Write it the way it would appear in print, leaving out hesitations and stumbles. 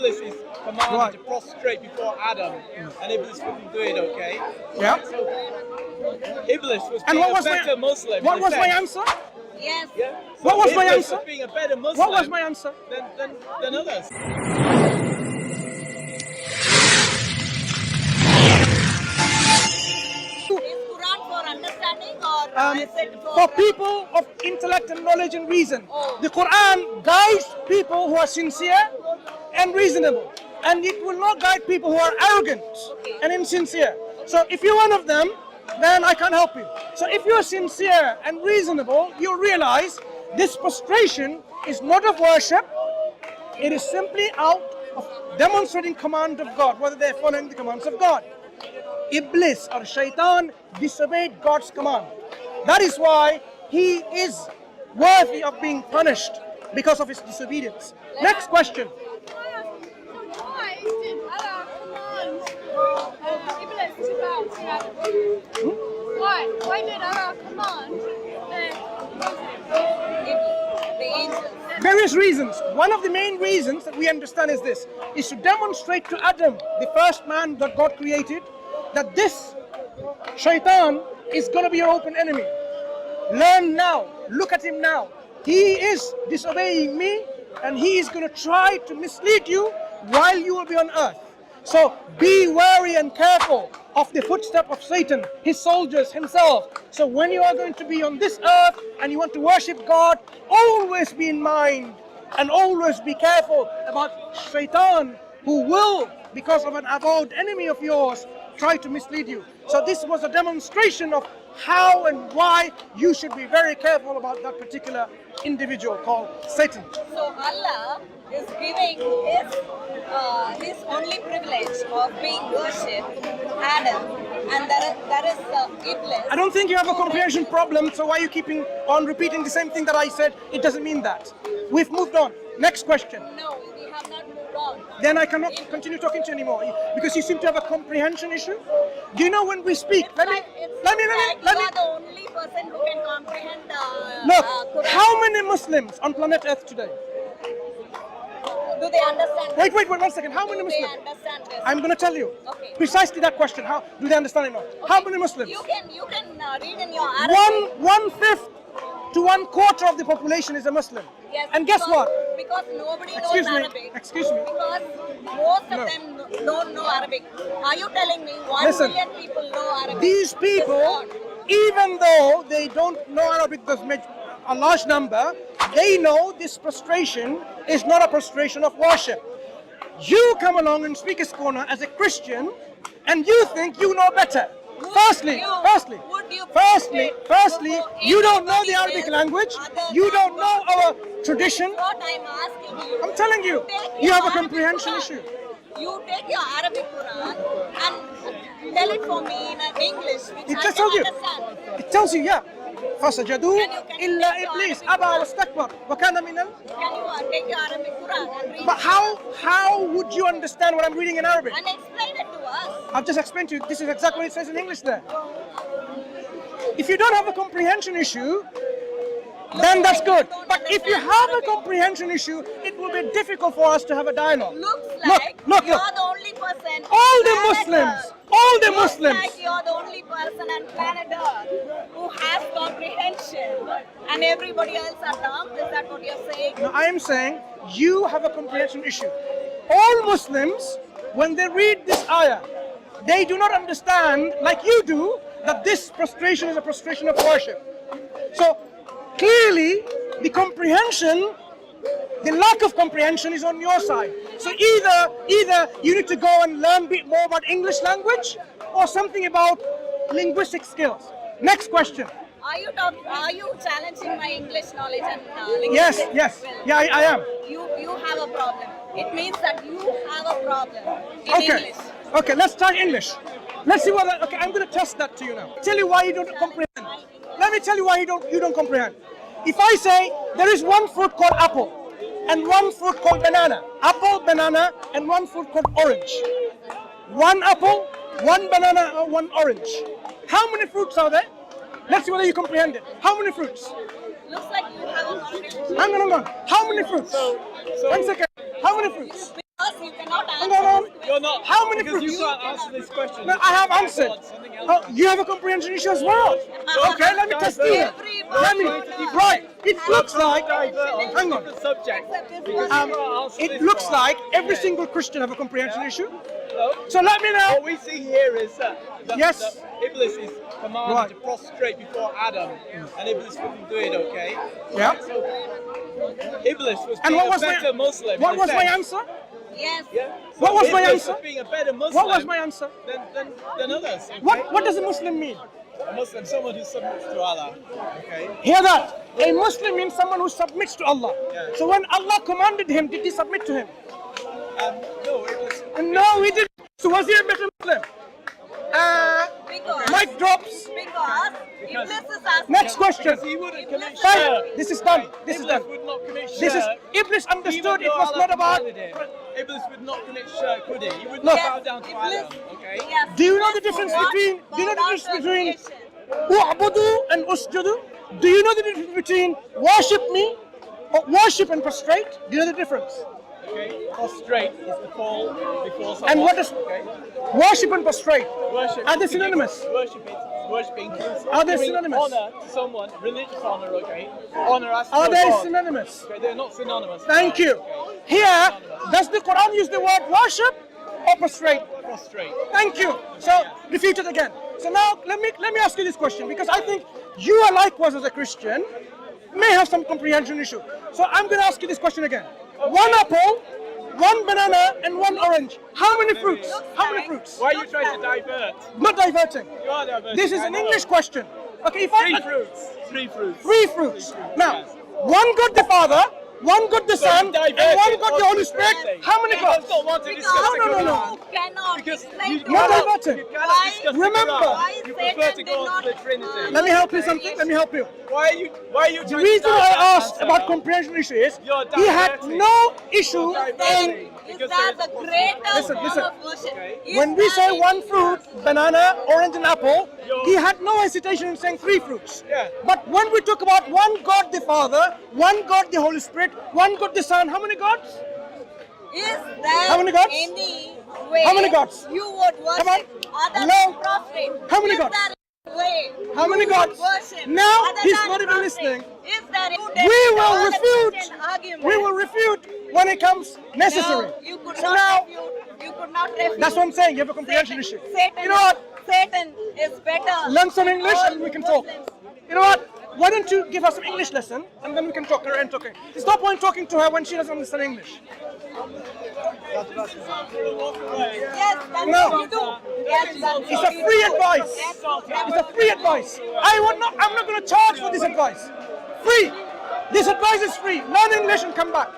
Iblis is commanded to prostrate before Adam, and Iblis wouldn't do it, okay? Yeah. So Iblis was And being what was a better Muslim. What in a was my sense. answer? Yes. Yeah. So What was my Iblis answer? was being a better Muslim. What was my answer? Than others. Is Quran for understanding or is it For people of intellect and knowledge and reason. Oh. The Quran guides people who are sincere and reasonable, and it will not guide people who are arrogant and insincere. So if you're one of them, then I can't help you. So if you're sincere and reasonable, you'll realize this prostration is not of worship. It is simply out of demonstrating command of God, whether they're following the commands of God. Iblis or Shaitan disobeyed God's command. That is why he is worthy of being punished because of his disobedience. Next question. Why did Allah command Iblis to bow to Adam? Why did Allah command the angels? Various reasons. One of the main reasons that we understand is this, is to demonstrate to Adam, the first man that God created, that this Shaitan is going to be your open enemy. Learn now. Look at him now. He is disobeying me, and he is going to try to mislead you while you will be on earth. So be wary and careful of the footstep of Satan, his soldiers, himself. So when you are going to be on this earth and you want to worship God, always be in mind and always be careful about Shaitan, who will, because of an avowed enemy of yours, try to mislead you. So this was a demonstration of how and why you should be very careful about that particular individual called Satan. So Allah is giving his only privilege of being worshipped, Adam, and that is Iblis. I don't think you have a comprehension problem, so why are you keeping on repeating the same thing that I said? It doesn't mean that. We've moved on. Next question. No, we have not moved on. Then I cannot continue talking to you anymore because you seem to have a comprehension issue. Do you know when we speak? You are the only person who can comprehend Look, Quran. how many Muslims on planet Earth today? Do they understand? Wait, 1 second. How many Do they Muslims? understand this? I'm going to tell you. Okay. Precisely that question. How do they understand it now? How many Muslims? You can read in your Arabic. One fifth to 1/4 of the population is a Muslim. Yes, And guess what? Because nobody Excuse knows me. Arabic. Excuse me. Because most of No. them don't know Arabic. Are you telling me 1 Listen. million people know Arabic? These people, even though they don't know Arabic, there's a large number, they know this prostration is not a prostration of worship. You come along and speak a corner as a Christian, and you think you know better. Firstly, you don't know the Arabic language. You don't know our tradition. What I'm asking you. I'm telling you, you have a comprehension issue. You take your Arabic Quran and tell it for me in English, which It I just can tells you. understand. It tells you, yeah. فسجدوا Can you إلا take your إبليس Arabic أبى Quran? واستكبر وكان من Can you take your Arabic Quran and read But how would you understand what I'm reading in Arabic? and explain it to us? I've just explained to you, this is exactly what it says in English there. If you don't have a comprehension issue, then that's good. But if you have a comprehension issue, it will be difficult for us to have a dialogue. Looks Look, like look, you're look. the only person. All the planet Muslims, Earth. all the Looks Muslims. like you're the only person on planet Earth who has comprehension, and everybody else are dumb. Is that what you're saying? No, I am saying you have a comprehension issue. All Muslims, when they read this ayah, they do not understand, like you do, that this prostration is a prostration of worship. So clearly, the comprehension, the lack of comprehension is on your side. So either you need to go and learn a bit more about English language or something about linguistic skills. Next question. Are you challenging my English knowledge and Yes, linguistics yes. as well? Yeah, I am. You have a problem. It means that you have a problem in Okay. English. Okay, let's try English. Let's see what. Okay, I'm going to test that to you now. Tell you why you don't comprehend. Let me tell you why you don't comprehend. If I say there is one fruit called apple and one fruit called banana, apple, banana, and one fruit called orange. One apple, one banana, or one orange. How many fruits are there? Let's see whether you comprehend it. How many fruits? Looks like you have a problem. Hang on. How many fruits? 1 second. How many fruits? Because you many Because fruits? you can't answer this question. No, I have answered. Something else. Oh, you have a comprehension issue as well. Okay, let me test you. Let me. Right. It looks like. Hang on. Subject. It looks like every single Christian have a comprehension issue. No. So let me know. What we see here is that Yes. Iblis is commanded Right. to prostrate before Adam, and Iblis wouldn't do it. Okay. Yeah. So Iblis was And being what a was better my Muslim. what in a was my sense. answer? Yes. Yeah. What was my Iblis answer? was being a better Muslim. What was my answer? Than others. Okay? What does a Muslim mean? A Muslim, someone who submits to Allah. Okay. Hear that? A Muslim means someone who submits to Allah. Yeah. So when Allah commanded him, did he submit to him? No, Iblis. No, he didn't. So was he a better Muslim? Because Mic drops. Iblis is asking. Next question. Because he wouldn't commit Fine. shirk. This is done. This is Iblis done. would not commit shirk. This is Iblis understood Even it though was Allah not about. commanded him. Iblis would not commit shirk, would he? He would Look. not bow down to Adam. Okay. Yes. Do you know the Iblis difference would between? not Do you know the bow difference down to between creation. u'budu and usjudu? Do you know the difference between worship me or worship and prostrate? Do you know the difference? Okay. Prostrate is to fall before someone. And what is Okay. worship and prostrate? Worship. Are they synonymous? Worship includes Are they giving synonymous? honor to someone, religious honor. Okay. Honor as to Are they God. synonymous? Okay, they're not synonymous. Thank you. Here, does the Quran use the word worship or prostrate? Prostrate. Thank you. So repeat it again. So now let me ask you this question, because I think you are likewise as a Christian may have some comprehension issue. So I'm going to ask you this question again. One apple, one banana, and one orange. How many fruits? How many fruits? Why are you trying to divert? Not diverting. You are diverting. This is I an know. English question. Okay, if I Three fruits. Three fruits. three fruits. Now, one God the Father, one God the So Son, you and diverted one God the on Holy Spirit. Thursday. How many You gods? don't want to Because discuss the No, no, Quran. no. you cannot Because explain you to Not us diverting. You cannot Why- discuss Remember. the Quran. why You Satan prefer to did go on not, to the Trinity. Let me help you something. Let me help you. Why are you The trying reason to I divert asked answer? about comprehension issue is You're he had diverting. no issue You're in. diverting. Is Because that the there's- greater Listen, form listen. of worship? Okay. Is When we that say any- one fruit, banana, orange, and apple, he had no hesitation in saying three fruits. Yeah. But when we talk about one God the Father, one God the Holy Spirit, one God the Son, how many gods? Is there How many gods? any way How many gods? you would Come on. worship other No. than prostrate? How many Is gods? there any way How many you gods? would worship Now other he's than not even prostrate? listening. Is there any We will all the refute. Christian arguments? We will refute when it comes necessary. No, you could So not now, refute. You could not refute. that's what I'm saying. You have a comprehension issue. Satan, You know what? Satan is better. Learn some than English all and we can talk. Muslims. You know what? Why don't you give us an English lesson and then we can talk her and talking. There's no point talking to her when she doesn't understand English. Yes, that's No. what you do. Yes, that's It's what a you free do. advice. That's what you It's a free advice. I'm not going to charge for this advice. Free. This advice is free. Learn English and come back.